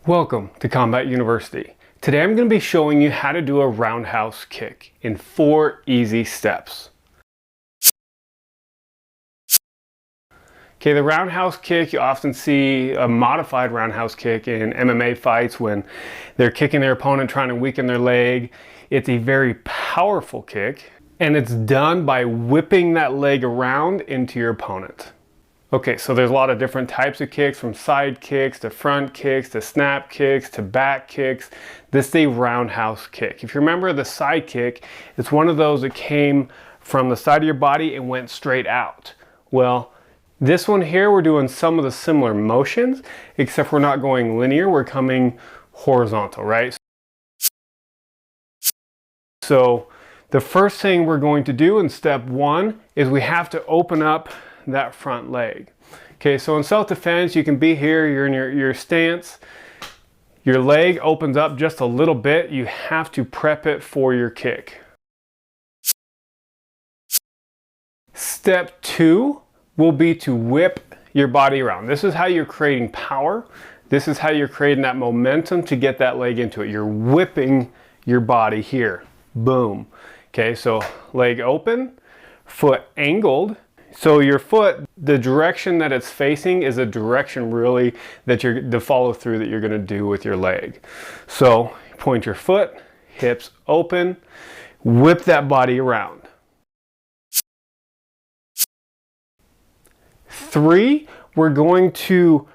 Welcome to Combat University. Today I'm going to be showing you how to do a roundhouse kick in 4 easy steps. Okay, the roundhouse kick, you often see a modified roundhouse kick in MMA fights when they're kicking their opponent trying to weaken their leg. It's a very powerful kick and it's done by whipping that leg around into your opponent. Okay, so there's a lot of different types of kicks, from side kicks to front kicks to snap kicks to back kicks. This is a roundhouse kick. If you remember the side kick, it's one of those that came from the side of your body and went straight out. Well, this one here, we're doing some of the similar motions, except we're not going linear, we're coming horizontal, right? So the first thing we're going to do in step 1 is we have to open up that front leg. Okay, so in self-defense, you can be here, you're in your stance, your leg opens up just a little bit, you have to prep it for your kick. Step 2 will be to whip your body around. This is how you're creating power. This is how you're creating that momentum to get that leg into it. You're whipping your body here. Boom. Okay, so leg open, foot angled. So your foot, the direction that it's facing is a direction really that the follow through that you're going to do with your leg. So point your foot, hips open, whip that body around. 3, we're going to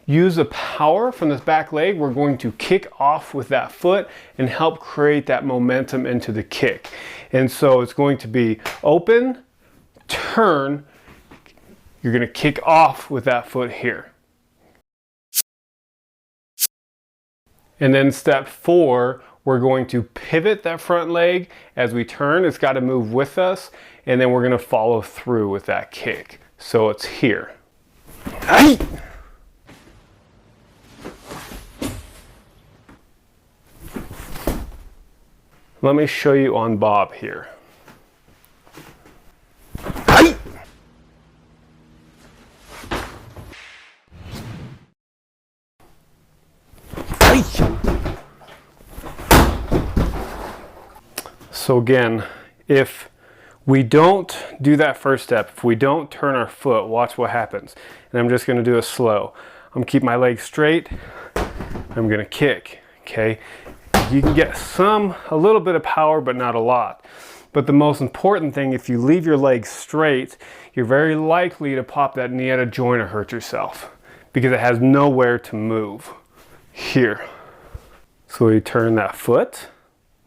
use the power from this back leg. We're going to kick off with that foot and help create that momentum into the kick. And so it's going to be open, turn, you're going to kick off with that foot here. And then step 4, we're going to pivot that front leg as we turn. It's got to move with us, and then we're going to follow through with that kick. So it's here. Aye. Let me show you on Bob here. So again, if we don't do that first step, if we don't turn our foot, watch what happens. And I'm just going to do it slow. I'm going to keep my leg straight. I'm going to kick. Okay, you can get a little bit of power, but not a lot. But the most important thing, if you leave your leg straight, you're very likely to pop that knee at a joint or hurt yourself because it has nowhere to move. Here. So we turn that foot.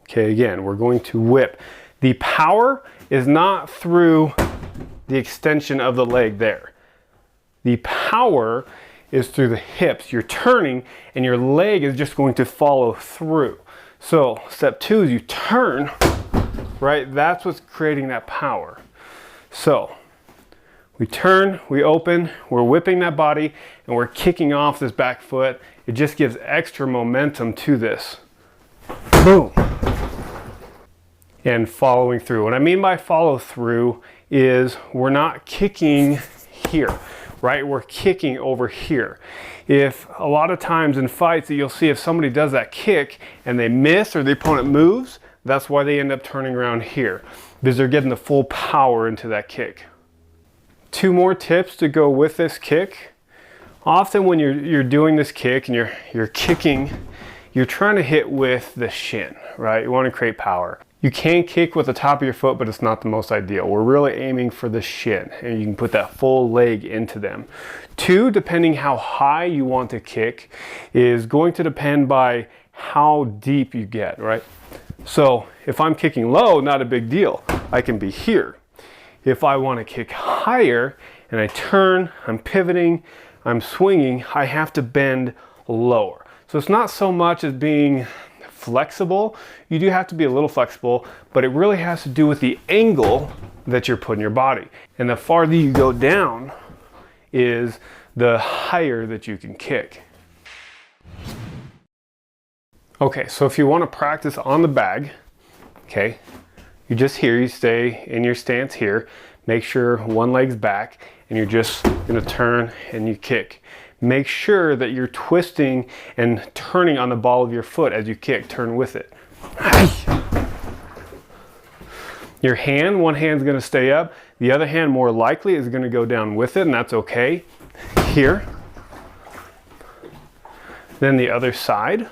Okay, again, we're going to whip. The power is not through the extension of the leg there. The power is through the hips. You're turning and your leg is just going to follow through. So step 2 is you turn, right? That's what's creating that power. So we turn, we open, we're whipping that body, and we're kicking off this back foot. It just gives extra momentum to this. Boom. And following through. What I mean by follow through is we're not kicking here, right? We're kicking over here. If a lot of times in fights that you'll see if somebody does that kick and they miss or the opponent moves, that's why they end up turning around here, because they're getting the full power into that kick. 2 more tips to go with this kick. Often when you're doing this kick and you're kicking, you're trying to hit with the shin, right? You want to create power. You can kick with the top of your foot, but it's not the most ideal. We're really aiming for the shin, and you can put that full leg into them. 2, depending how high you want to kick, is going to depend by how deep you get, right? So if I'm kicking low, not a big deal. I can be here. If I want to kick higher and I turn, I'm pivoting, I'm swinging, I have to bend lower. So it's not so much as being flexible. You do have to be a little flexible, but it really has to do with the angle that you're putting your body. And the farther you go down is the higher that you can kick. Okay, so if you want to practice on the bag, okay, you just here, you stay in your stance here, make sure one leg's back, and you're just gonna turn and you kick. make sure that you're twisting and turning on the ball of your foot as you kick. Turn with it. Your hand, one hand's gonna stay up. The other hand more likely is gonna go down with it, and that's okay. Here. Then the other side.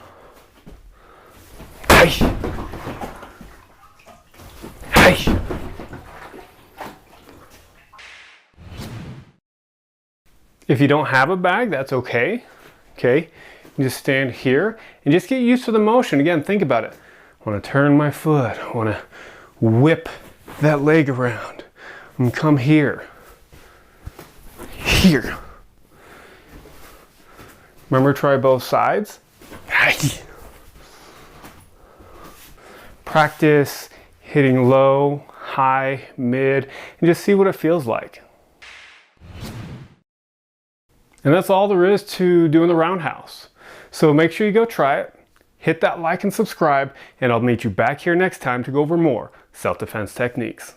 If you don't have a bag, that's okay. Okay, you just stand here and just get used to the motion. Again, think about it. I want to turn my foot. I want to whip that leg around. And come here. Here. Remember, try both sides. Practice hitting low, high, mid, and just see what it feels like. And that's all there is to doing the roundhouse. So make sure you go try it, hit that like and subscribe, and I'll meet you back here next time to go over more self-defense techniques.